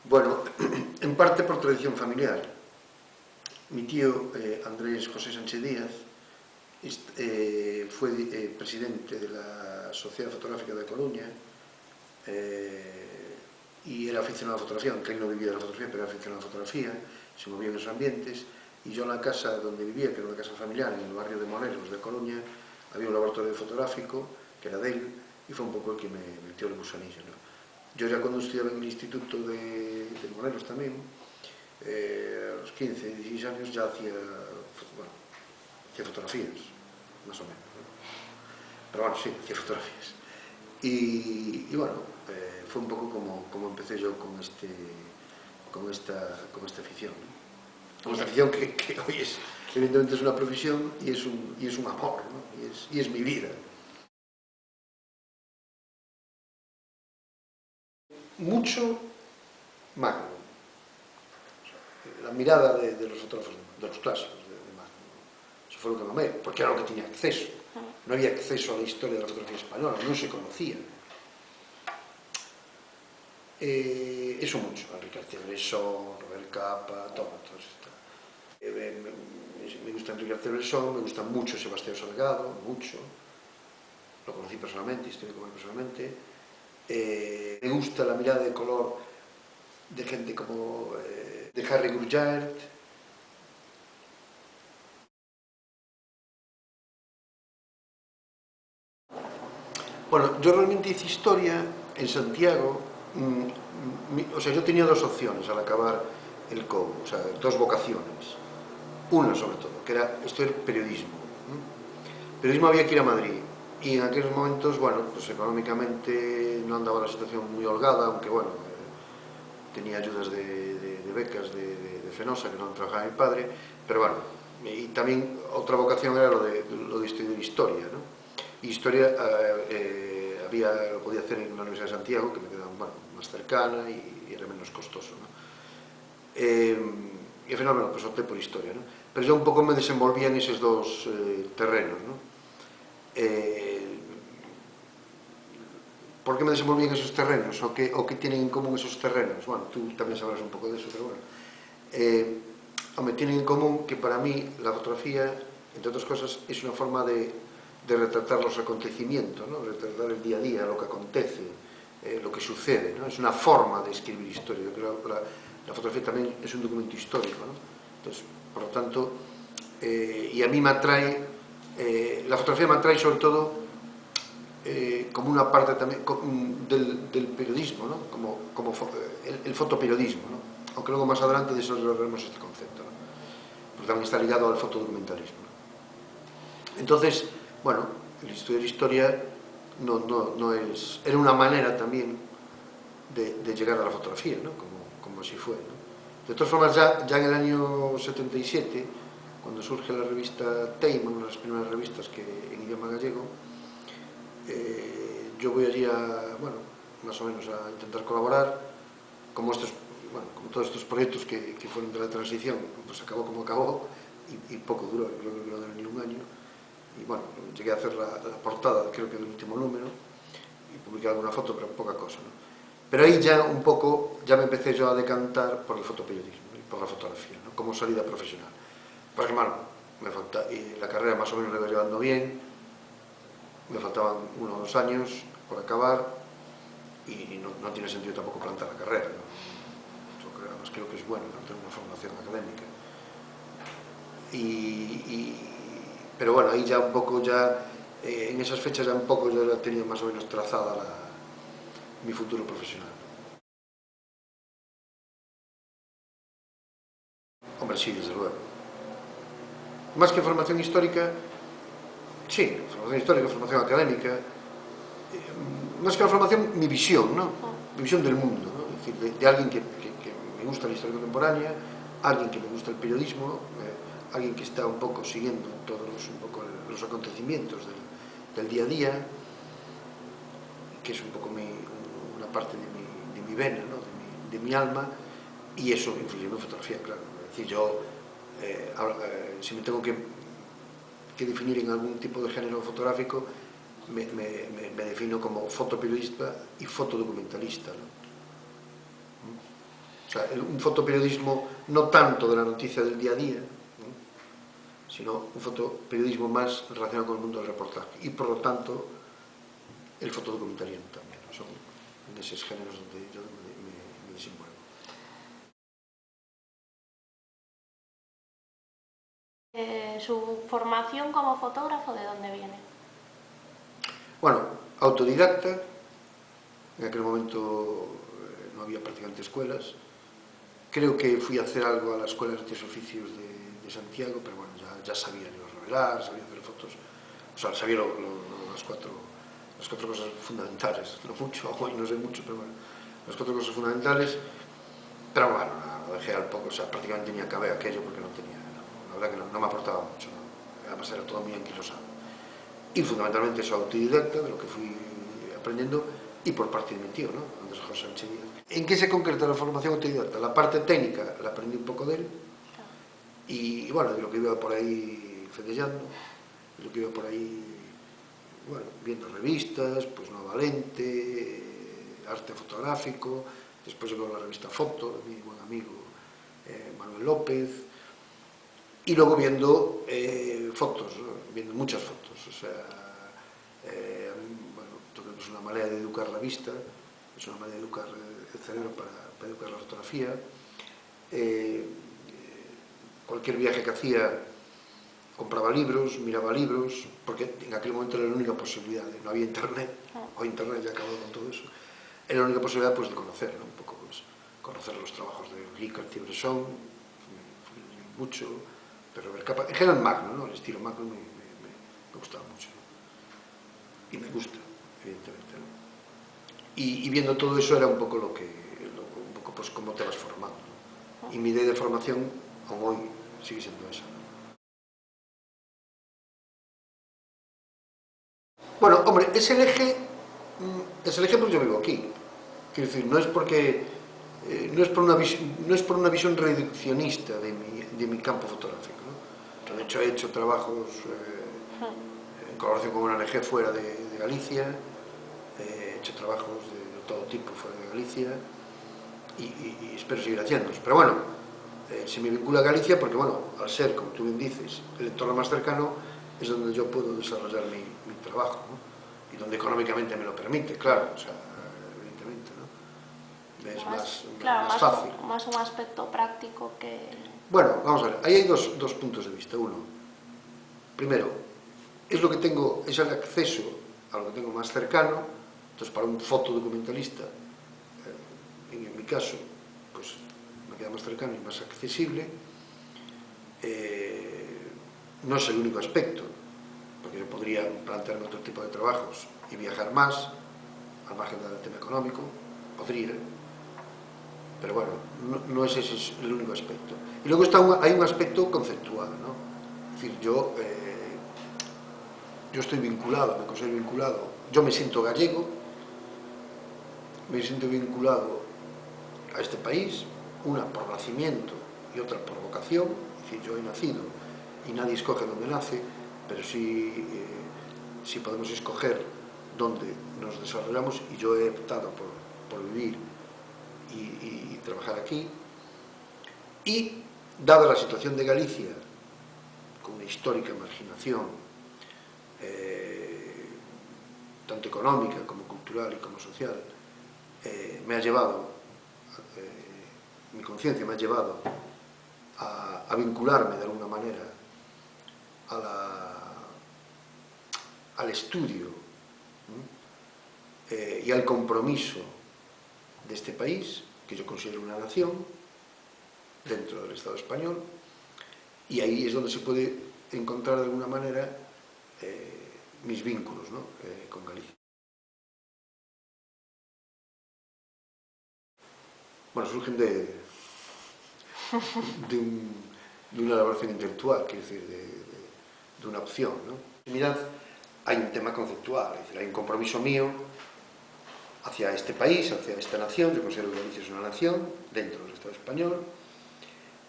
Bueno, en parte por tradición familiar. Mi tío Andrés José Sánchez Díaz fue presidente de la Sociedad Fotográfica de Coruña y era aficionado a la fotografía, aunque él no vivía de la fotografía, pero era aficionado a la fotografía, se movía en esos ambientes, y yo en la casa donde vivía, que era una casa familiar, en el barrio de Monelos de Coruña, había un laboratorio fotográfico, que era de él, y fue un poco el que me metió el gusanillo, ¿no? Yo ya cuando estudiaba en el instituto de Monelos también, a los 15, 16 años ya hacía fotografías, más o menos, ¿no? Pero bueno, sí, hacía fotografías. Y bueno, fue un poco como empecé yo con esta afición, ¿no? Con esta afición que hoy evidentemente es una profesión y es un amor, ¿no? Y es mi vida. Mucho Magnum. La mirada de los fotógrafos, de los clásicos de Magnum. Eso fue lo que me amé, porque era lo que tenía acceso. No había acceso a la historia de la fotografía española, no se conocía. Eso mucho, Enrique García-Bresson, Robert Capa, todo esto. Me gusta Enrique García-Bresson, me gusta mucho Sebastián Salgado, mucho. Lo conocí personalmente, estuve con él personalmente. Me gusta la mirada de color de gente como de Harry Grullard. Bueno, yo realmente hice historia en Santiago. O sea, yo tenía dos opciones al acabar el COU, o sea, dos vocaciones. Una sobre todo, que era estudiar periodismo. Periodismo había que ir a Madrid. Y en aquellos momentos, bueno, pues económicamente no andaba la situación muy holgada, aunque bueno, tenía ayudas de becas de Fenosa, que no trabajaba mi padre, pero bueno, y también otra vocación era lo de estudiar historia, ¿no? Y historia lo podía hacer en la Universidad de Santiago, que me quedaba más cercana y era menos costoso, ¿no? Y al final, bueno, pues opté por historia, ¿no? Pero yo un poco me desenvolvía en esos dos terrenos, ¿no? ¿Por qué me desenvolví en esos terrenos? ¿O qué tienen en común esos terrenos? Bueno, tú también sabrás un poco de eso, pero bueno. Hombre, tienen en común que para mí la fotografía, entre otras cosas, es una forma de retratar los acontecimientos, ¿no? Retratar el día a día, lo que acontece, lo que sucede, ¿no? Es una forma de escribir historia. Yo creo que la fotografía también es un documento histórico, ¿no? Entonces, por lo tanto, y a mí me atrae, la fotografía me atrae sobre todo como una parte también del periodismo, ¿no? Como el fotoperiodismo, ¿no? Aunque luego más adelante desarrollaremos este concepto, ¿no? Porque también está ligado al fotodocumentalismo, ¿no? Entonces, bueno, el estudiar historia no es... Era una manera también de llegar a la fotografía, ¿no? Como así fue, ¿no? De todas formas, ya en el año 77, cuando surge la revista Teima, una de las primeras revistas en idioma gallego, yo voy allí bueno, más o menos a intentar colaborar, como todos estos proyectos que fueron de la transición, pues acabó como acabó, y poco duró, creo que no duró ni un año, y bueno, llegué a hacer la portada, creo que del último número, y publiqué alguna foto, pero poca cosa, ¿no? Pero ahí ya un poco, ya me empecé yo a decantar por el fotoperiodismo y por la fotografía, ¿no? Como salida profesional. Porque, bueno, y la carrera más o menos la iba llevando bien, me faltaban 1 o 2 años por acabar y no tiene sentido tampoco plantar la carrera, ¿no? Yo creo que es bueno tener una formación académica. Pero bueno, ahí ya un poco en esas fechas ya un poco ya tenía más o menos trazada mi futuro profesional. Hombre, sí, desde luego. Más que formación histórica, sí, formación académica, más que la formación, mi visión, ¿no? Mi visión del mundo, ¿no? Es decir, de alguien que me gusta la historia contemporánea, alguien que me gusta el periodismo, alguien que está un poco siguiendo todos los acontecimientos del día a día, que es un poco una parte de mi vena, ¿no? de mi alma, y eso influye en mi fotografía, claro. Es decir, yo, si me tengo que definir en algún tipo de género fotográfico, me defino como fotoperiodista y fotodocumentalista, ¿no? O sea, un fotoperiodismo no tanto de la noticia del día a día, ¿no?, sino un fotoperiodismo más relacionado con el mundo del reportaje. Y por lo tanto, el fotodocumentalismo también, ¿no? Son en esos géneros donde yo me desenvuelvo. ¿Su formación como fotógrafo de dónde viene? Bueno, autodidacta. En aquel momento no había prácticamente escuelas. Creo que fui a hacer algo a la Escuela de Artes y Oficios de Santiago, pero bueno, ya sabía yo revelar, sabía hacer fotos, o sea, sabía las cuatro cosas fundamentales, no mucho, hoy no sé mucho, pero bueno, las cuatro cosas fundamentales, pero bueno, lo dejé al poco, o sea, prácticamente ni acabé aquello porque no tenía, la verdad que no me aportaba mucho, ¿no? Además era todo muy anquilosado. Y fundamentalmente eso, autodidacta, de lo que fui aprendiendo, y por parte de mi tío, ¿no?, Andrés José Sánchez Díaz. ¿En qué se concreta la formación autodidacta? La parte técnica la aprendí un poco de él, y bueno, de lo que iba por ahí fedellando, de lo que iba por ahí, bueno, viendo revistas, pues Nueva Lente, arte fotográfico, después llegó la revista Foto, de mi buen amigo Manuel López, y luego viendo fotos, ¿no?, viendo muchas fotos, o sea, bueno, yo creo que es una manera de educar la vista, es una manera de educar el cerebro para educar la fotografía. Cualquier viaje que hacía compraba libros, miraba libros, porque en aquel momento era la única posibilidad, no había internet, o internet ya acabó con todo eso, era la única posibilidad pues de conocer, ¿no?, un poco, pues, conocer los trabajos de Ricard y Bresson, mucho, de Robert Capa, en general Magno, ¿no?, el estilo Magno me gustaba mucho, ¿no?, y me gusta, evidentemente, ¿no? Y viendo todo eso era un poco un poco pues cómo te vas formando, ¿no? Y mi idea de formación, aún hoy, sigue siendo esa, ¿no? Bueno, hombre, es el eje porque yo vivo aquí. Quiero decir, no es porque no es por una visión reduccionista de mi campo fotográfico, ¿no? De hecho, he hecho trabajos en colaboración con una ONG fuera de Galicia, he hecho trabajos de todo tipo fuera de Galicia y espero seguir haciéndolos. Pero bueno, se me vincula a Galicia porque, bueno, al ser, como tú bien dices, el entorno más cercano, es donde yo puedo desarrollar mi trabajo, ¿no?, y donde económicamente me lo permite, claro, o sea, evidentemente, ¿no? Es más fácil. Más un aspecto práctico que... Bueno, vamos a ver, ahí hay dos puntos de vista. Uno, primero, es lo que tengo, es el acceso a lo que tengo más cercano. Entonces, para un fotodocumentalista, en mi caso, pues me queda más cercano y más accesible. No es el único aspecto, porque yo podría plantearme otro tipo de trabajos y viajar más, al margen del tema económico, podría, pero bueno, no es ese el único aspecto. Y luego hay un aspecto conceptual, ¿no? Es decir, yo estoy vinculado, me considero vinculado, yo me siento gallego, me siento vinculado a este país, una por nacimiento y otra por vocación. Es decir, yo he nacido y nadie escoge dónde nace, pero sí podemos escoger dónde nos desarrollamos, y yo he optado por vivir y trabajar aquí. Y dada la situación de Galicia, con una histórica marginación, tanto económica como cultural y como social, me ha llevado, mi conciencia me ha llevado a vincularme de alguna manera al estudio y al compromiso de este país, que yo considero una nación, dentro del Estado español, y ahí es donde se puede encontrar de alguna manera mis vínculos, ¿no?, con Galicia. Bueno, surgen de una elaboración intelectual, quiero decir, de una opción, ¿no? Mirad, hay un tema conceptual, es decir, hay un compromiso mío hacia este país, hacia esta nación. Yo considero que Galicia es una nación dentro del Estado español.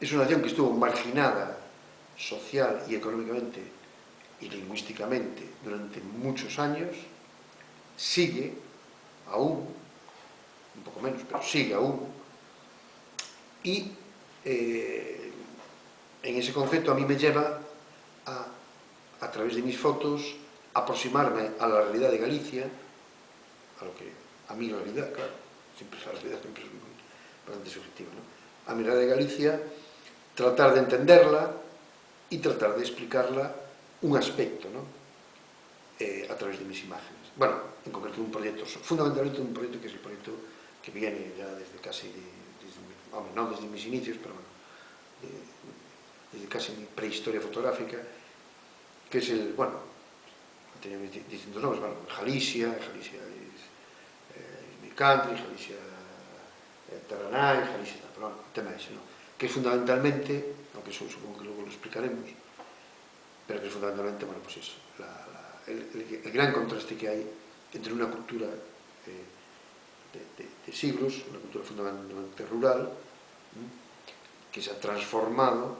Es una nación que estuvo marginada social y económicamente y lingüísticamente durante muchos años, sigue aún, un poco menos, pero sigue aún, y en ese concepto a mí me lleva a través de mis fotos, aproximarme a la realidad de Galicia, a mi realidad, claro, siempre la realidad siempre es bastante subjetiva, ¿no? A mi realidad de Galicia, tratar de entenderla y tratar de explicarla un aspecto, ¿no? A través de mis imágenes. Bueno, en concreto un proyecto, fundamentalmente un proyecto que es el proyecto que viene ya desde casi, no desde mis inicios, pero bueno, desde casi mi prehistoria fotográfica, que es el, bueno, tenía distintos nombres, bueno, Galicia es mi country, Galicia Taraná, Galicia, pero bueno, el tema es ese, ¿no? Que es fundamentalmente, aunque eso supongo que luego lo explicaremos, pero que es fundamentalmente, bueno, pues eso, el gran contraste que hay entre una cultura de siglos, una cultura fundamentalmente rural, que se ha transformado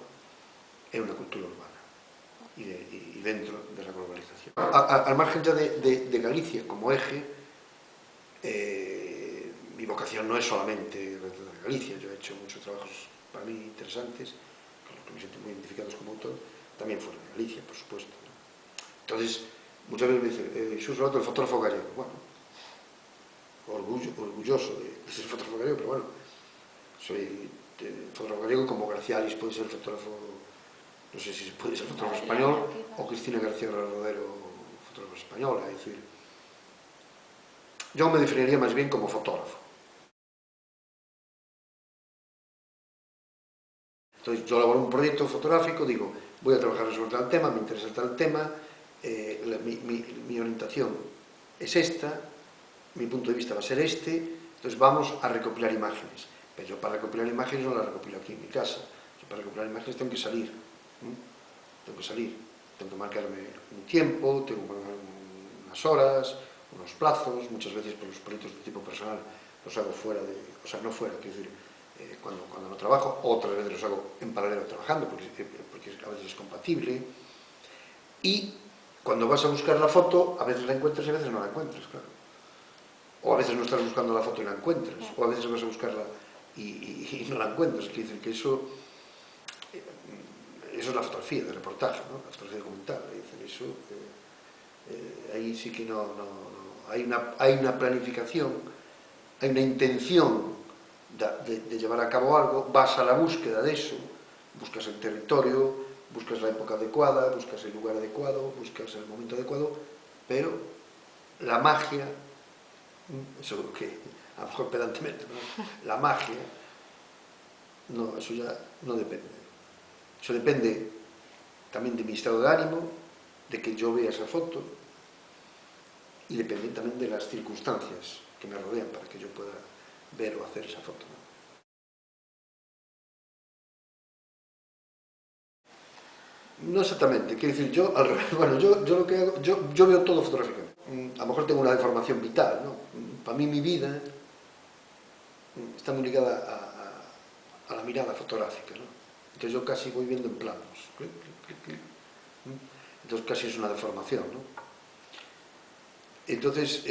en una cultura urbana y dentro de la globalización. Al margen ya de Galicia como eje, mi vocación no es solamente el retrato de Galicia. Yo he hecho muchos trabajos para mí interesantes, con los que me siento muy identificados como autor, también fuera de Galicia, por supuesto, ¿no? Entonces, muchas veces me dicen, Xus Lobato, el fotógrafo gallego. Bueno, orgulloso de ser fotógrafo gallego, pero bueno, soy fotógrafo gallego como Gracialis puede ser fotógrafo, no sé si puede ser fotógrafo español, o Cristina García Rodero, fotógrafo española, es decir, yo me definiría más bien como fotógrafo. Entonces, yo elaboro un proyecto fotográfico, digo, voy a trabajar sobre tal tema, me interesa tal tema, mi orientación es esta, mi punto de vista va a ser este, entonces vamos a recopilar imágenes. Pero yo para recopilar imágenes no las recopilo aquí en mi casa, yo para recopilar imágenes tengo que salir, tengo que marcarme un tiempo, tengo que marcarme unas horas, unos plazos, muchas veces por los proyectos de tipo personal los hago fuera de, o sea, no fuera, quiero decir, cuando no trabajo, otras veces los hago en paralelo trabajando, porque a veces es compatible, y cuando vas a buscar la foto, a veces la encuentras y a veces no la encuentras, claro. O a veces no estás buscando la foto y la encuentras, o a veces vas a buscarla y no la encuentras. Quiere decir que eso es la fotografía de reportaje, ¿no? La fotografía documental. Eso, ahí sí que no hay una planificación, hay una intención de llevar a cabo algo, vas a la búsqueda de eso, buscas el territorio, buscas la época adecuada, buscas el lugar adecuado, buscas el momento adecuado, pero la magia, eso que a lo mejor pedantemente, ¿no? La magia, no, eso ya no depende. Eso depende también de mi estado de ánimo, de que yo vea esa foto, y depende también de las circunstancias que me rodean para que yo pueda ver o hacer esa foto, ¿no? No exactamente, quiero decir, yo al revés, bueno, yo lo que hago, yo veo todo fotográficamente. A lo mejor tengo una deformación vital, ¿no? Para mí mi vida está muy ligada a la mirada fotográfica, ¿no? Entonces yo casi voy viendo en planos. Entonces casi es una deformación, ¿no? Entonces,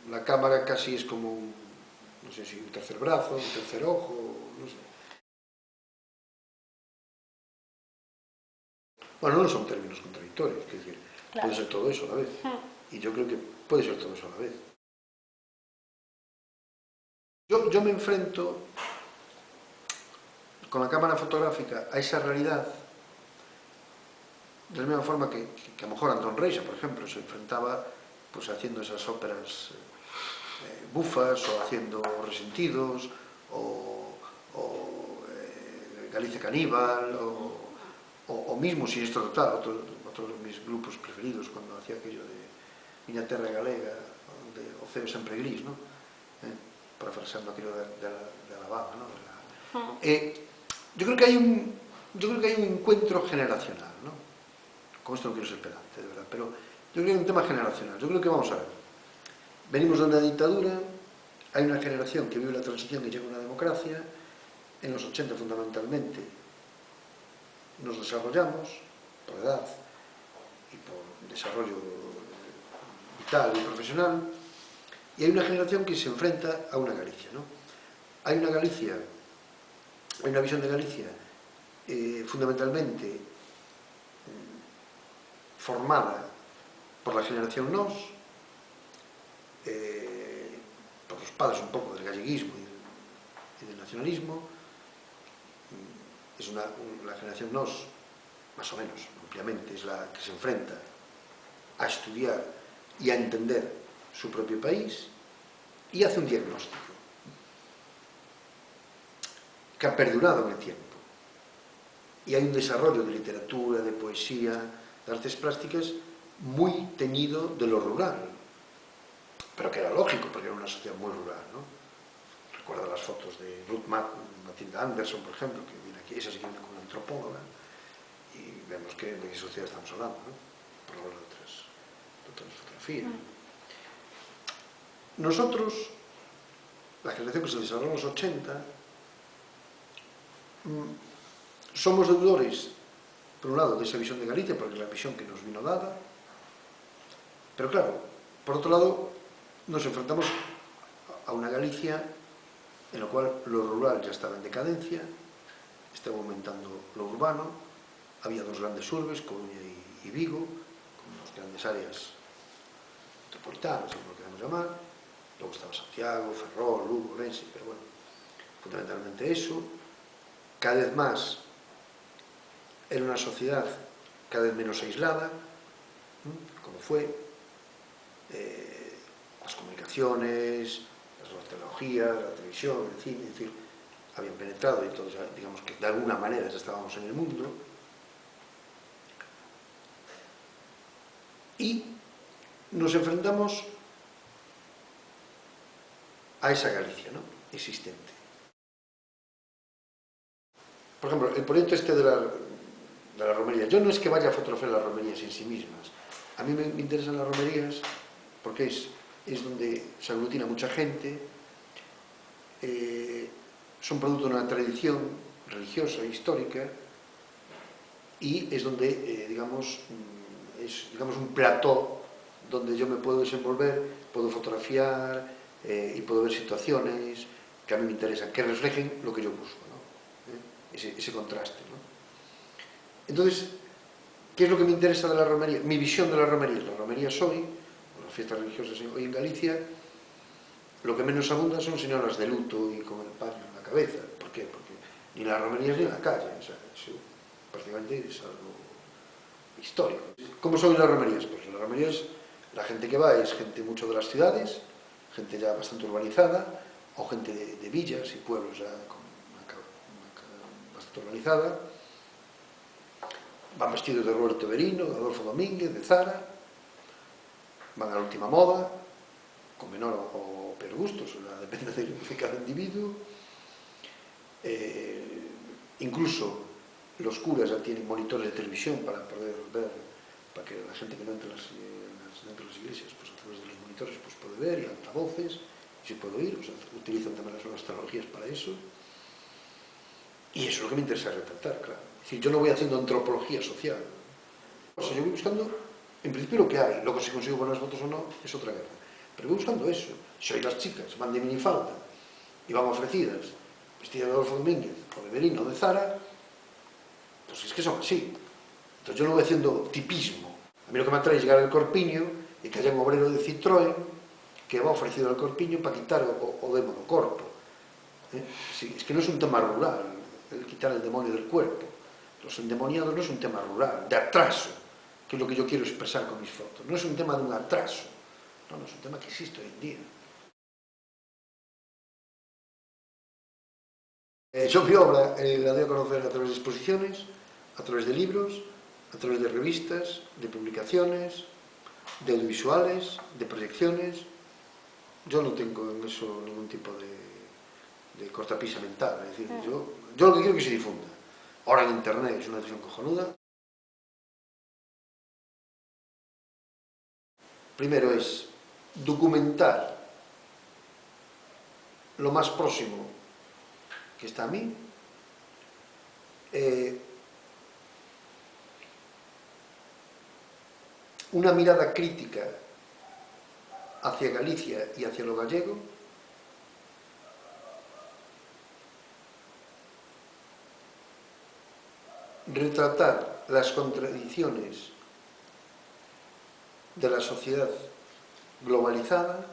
la cámara casi es como, no sé si un tercer brazo, un tercer ojo, no sé. Bueno, no son términos contradictorios, es decir, claro, puede ser todo eso a la vez. Y yo creo que puede ser todo eso a la vez. Yo me enfrento con la cámara fotográfica a esa realidad de la misma forma que a lo mejor Antón Reixa, por ejemplo, se enfrentaba pues haciendo esas óperas bufas o haciendo Resentidos o Galicia Caníbal o mismo Sinistro Total, otro de mis grupos preferidos cuando hacía aquello de Miña Terra Galega, o Ceo Sempre Gris, ¿no? Parafraseando aquello de Alabama, ¿no? Yo creo que hay un encuentro generacional, ¿no? Con esto no quiero ser pedante, de verdad, pero yo creo que hay un tema generacional. Yo creo que vamos a ver, venimos de una dictadura, hay una generación que vive la transición y llega a una democracia, en los 80 fundamentalmente nos desarrollamos por edad y por desarrollo vital y profesional, y hay una generación que se enfrenta a una Galicia, ¿no? Hai unha Galicia, hai unha visión de Galicia fundamentalmente formada por la generación nos, por los padres un poco del galleguismo y del nacionalismo. Es la generación nos, más o menos, ampliamente, es la que se enfrenta a estudiar y a entender su propio país y hace un diagnóstico que ha perdurado en el tiempo. Y hay un desarrollo de literatura, de poesía, de artes plásticas muy teñido de lo rural, pero que era lógico porque era una sociedad muy rural, ¿no? Recuerda las fotos de Ruth Matilda Anderson, por ejemplo, que viene aquí, esa sí que viene como una antropóloga, y vemos que de qué sociedad estamos hablando, ¿no? Por hablar de otras fotografías. Nosotros, la generación que se desarrolló en los 80, somos deudores, por un lado, de esa visión de Galicia, porque es la visión que nos vino dada, pero claro, por otro lado, nos enfrentamos a una Galicia en la cual lo rural ya estaba en decadencia, estaba aumentando lo urbano, había dos grandes urbes, Coruña y Vigo, con dos grandes áreas metropolitanas, como lo queramos llamar, luego estaba Santiago, Ferrol, Lugo, Orense, pero bueno, fundamentalmente eso. Cada vez más era una sociedad cada vez menos aislada, como fue, las comunicaciones, las nuevas tecnologías, la televisión, el cine, es decir, habían penetrado y todos, digamos que de alguna manera ya estábamos en el mundo. Y nos enfrentamos a esa Galicia, ¿no?, existente. Por ejemplo, el proyecto este de la romería. Yo no es que vaya a fotografiar las romerías en sí mismas. A mí me interesan las romerías porque es donde se aglutina mucha gente, son producto de una tradición religiosa e histórica, y es donde, digamos, es un plató donde yo me puedo desenvolver, puedo fotografiar y puedo ver situaciones que a mí me interesan, que reflejen lo que yo busco, ¿no? Ese contraste, ¿no? Entonces, ¿qué es lo que me interesa de la romería? Mi visión de las romerías. Las romerías hoy, o las fiestas religiosas hoy en Galicia, lo que menos abunda son señoras de luto y con el paño en la cabeza. ¿Por qué? Porque ni las romerías ni en la calle, o sea, eso prácticamente es algo histórico. ¿Cómo son las romerías? Pues las romerías, la gente que va es gente mucho de las ciudades, gente ya bastante urbanizada, o gente de villas y pueblos ya con bastante urbanizada. Van vestidos de Roberto Berino, de Adolfo Domínguez, de Zara, van a la última moda, con menor o peor gusto, depende de cada individuo. Incluso los curas ya tienen monitores de televisión para poder ver, para que la gente que no entre dentro de las iglesias, pues a través de los monitores, pues puede ver, y altavoces, y se puede oír, o sea, utilizan también las nuevas tecnologías para eso. Y eso es lo que me interesa retratar, claro. Es decir, yo no voy haciendo antropología social. O sea, yo voy buscando, en principio, lo que hay. Luego, si consigo buenas fotos o no, es otra guerra. Pero voy buscando eso. Si hoy las chicas van de minifalda y van ofrecidas, vestidas de Adolfo Domínguez, o de Berino, o de Zara, pues es que son así. Entonces yo no voy haciendo tipismo. A mí lo que me atrae es llegar al Corpiño y que haya un obrero de Citroën que va ofrecido al Corpiño para quitar o de monocorpo. Sí, es que no es un tema rural, el quitar el demonio del cuerpo. Los endemoniados no es un tema rural, de atraso, que es lo que yo quiero expresar con mis fotos. No es un tema de un atraso, no, es un tema que existe hoy en día. Yo mi obra la doy a conocer a través de exposiciones, a través de libros, a través de revistas, de publicaciones, de audiovisuales, de proyecciones. Yo no tengo en eso ningún tipo de cortapisa mental, es decir, yo lo que quiero es que se difunda. Ahora en internet es una decisión cojonuda. Primero es documentar lo más próximo que está a mí, una mirada crítica hacia Galicia y hacia lo gallego, retratar las contradicciones de la sociedad globalizada,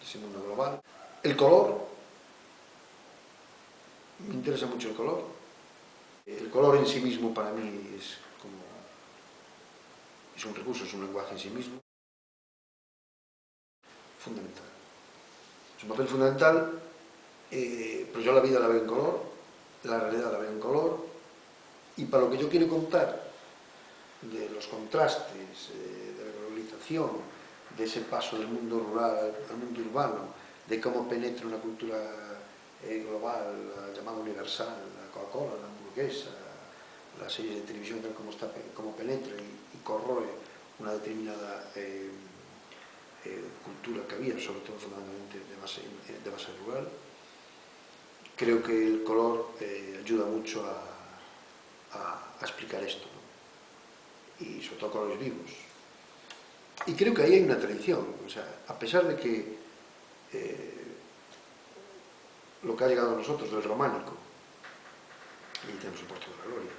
ese mundo global. El color, me interesa mucho el color. El color en sí mismo para mí es un recurso, es un lenguaje en sí mismo. Fundamental. Es un papel fundamental, pero yo la vida la veo en color, la realidad la veo en color, y para lo que yo quiero contar de los contrastes, de la globalización, de ese paso del mundo rural al mundo urbano, de cómo penetra una cultura global, la llamada universal, la Coca-Cola, la hamburguesa, la serie de televisión, tal como penetra y corroe una determinada cultura que había, sobre todo fundamentalmente de base rural. Creo que el color ayuda mucho a explicar esto, ¿no? Y sobre todo colores vivos. Y creo que ahí hay una tradición, o sea, a pesar de que lo que ha llegado a nosotros del románico, y tenemos el Puerto de la Gloria,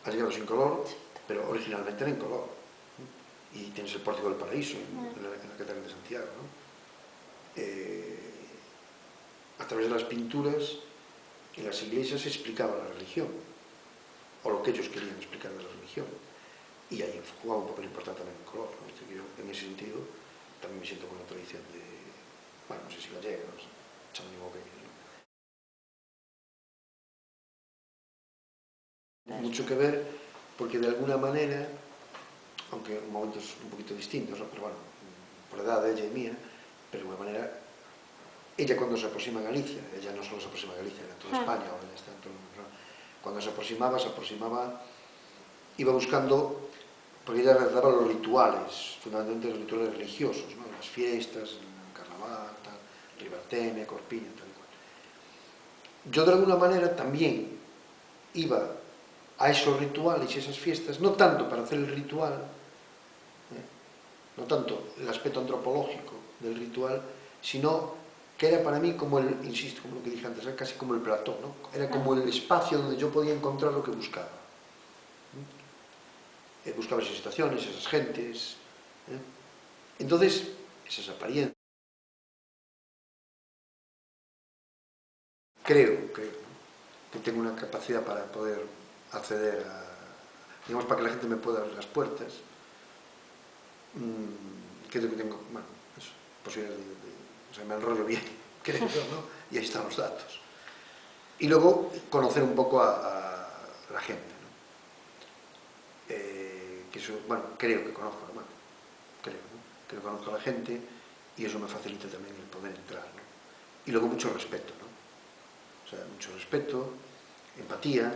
ha llegado sin color, pero originalmente era en color. Y tienes el Pórtico del Paraíso en la Catedral de Santiago, ¿no? A través de las pinturas en las iglesias se explicaba la religión, o lo que ellos querían explicar de la religión, y ahí jugaba un papel importante también el color, ¿no? Yo, en ese sentido, también me siento con una tradición de, bueno, no sé si gallega, no sé, chamánico que ¿no? Mucho que ver, porque de alguna manera, aunque en momentos un poquito distintos, ¿no? Pero bueno, por edad de ella y mía, pero de alguna manera, ella cuando se aproxima a Galicia, ella no solo se aproxima a Galicia, era toda España, ahora ya está en todo el mundo, ¿no? Cuando se aproximaba, iba buscando, porque ella retrataba los rituales, fundamentalmente los rituales religiosos, ¿no? Las fiestas, el carnaval, tal, Ribarteme, Corpiña, tal y cual. Yo de alguna manera también iba a esos rituales y esas fiestas, no tanto para hacer el ritual, no tanto el aspecto antropológico del ritual, sino que era para mí como el, insisto, como lo que dije antes, era casi como el plató, ¿no? Era como el espacio donde yo podía encontrar lo que buscaba. Buscaba esas situaciones, esas gentes. Entonces, esas apariencias. Creo que tengo una capacidad para poder acceder a, digamos, para que la gente me pueda abrir las puertas. Creo que tengo, bueno, eso, posibilidades o sea, me enrollo bien, creo, ¿no? Y ahí están los datos. Y luego, conocer un poco a la gente, ¿no? Que eso, bueno, creo que conozco, bueno, creo que conozco a la gente y eso me facilita también el poder entrar, ¿no? Y luego mucho respeto, ¿no? O sea, mucho respeto, empatía.